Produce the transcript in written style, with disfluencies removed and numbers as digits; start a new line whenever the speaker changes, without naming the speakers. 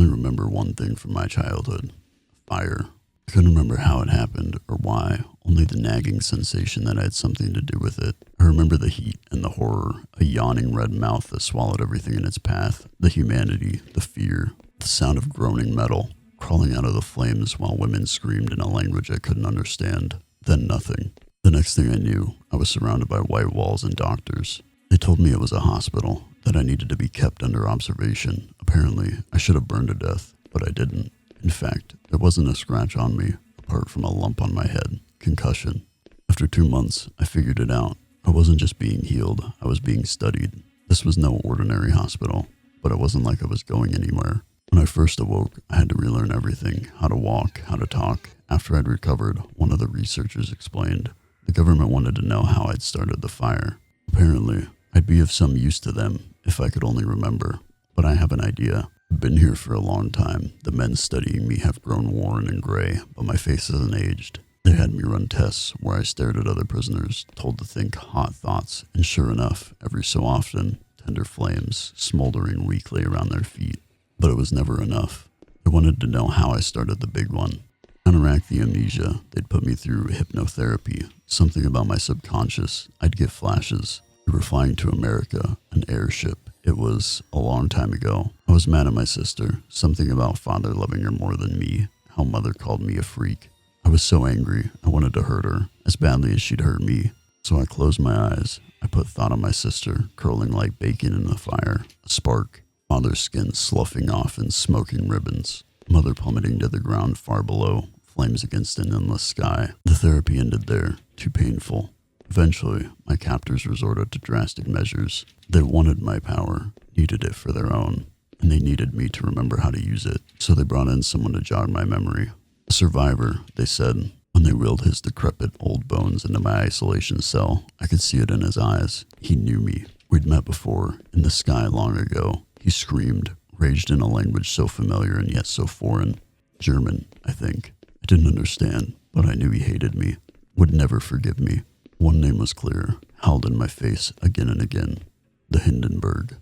only remember one thing from my childhood: fire. I couldn't remember how it happened or why, only the nagging sensation that I had something to do with it. I remember the heat and the horror, a yawning red mouth that swallowed everything in its path, the humanity, the fear, the sound of groaning metal crawling out of the flames while women screamed in a language I couldn't understand. Then nothing. The next thing I knew, I was surrounded by white walls and doctors. They told me it was a hospital, that I needed to be kept under observation. Apparently, I should have burned to death, but I didn't. In fact, there wasn't a scratch on me, apart from a lump on my head. Concussion. After 2 months, I figured it out. I wasn't just being healed, I was being studied. This was no ordinary hospital, but it wasn't like I was going anywhere. When I first awoke, I had to relearn everything: how to walk, how to talk. After I'd recovered, one of the researchers explained, the government wanted to know how I'd started the fire. Apparently, I'd be of some use to them if I could only remember. But I have an idea. I've been here for a long time. The men studying me have grown worn and gray, but my face hasn't aged. They had me run tests where I stared at other prisoners, told to think hot thoughts, and sure enough, every so often, tender flames smoldering weakly around their feet. But it was never enough. They wanted to know how I started the big one. To counteract the amnesia, they'd put me through hypnotherapy. Something about my subconscious. I'd get flashes. We were flying to America, an airship. It was a long time ago. I was mad at my sister. Something about father loving her more than me. How mother called me a freak. I was so angry. I wanted to hurt her, as badly as she'd hurt me. So I closed my eyes. I put thought on my sister, curling like bacon in the fire. A spark. Father's skin sloughing off in smoking ribbons. Mother plummeting to the ground far below. Flames against an endless sky. The therapy ended there. Too painful. Eventually, my captors resorted to drastic measures. They wanted my power, needed it for their own, and they needed me to remember how to use it. So they brought in someone to jog my memory. A survivor, they said. When they wheeled his decrepit old bones into my isolation cell, I could see it in his eyes. He knew me. We'd met before, in the sky long ago. He screamed, raged in a language so familiar and yet so foreign. German, I think. I didn't understand, but I knew he hated me, would never forgive me. One name was clear, howled in my face again and again: the Hindenburg.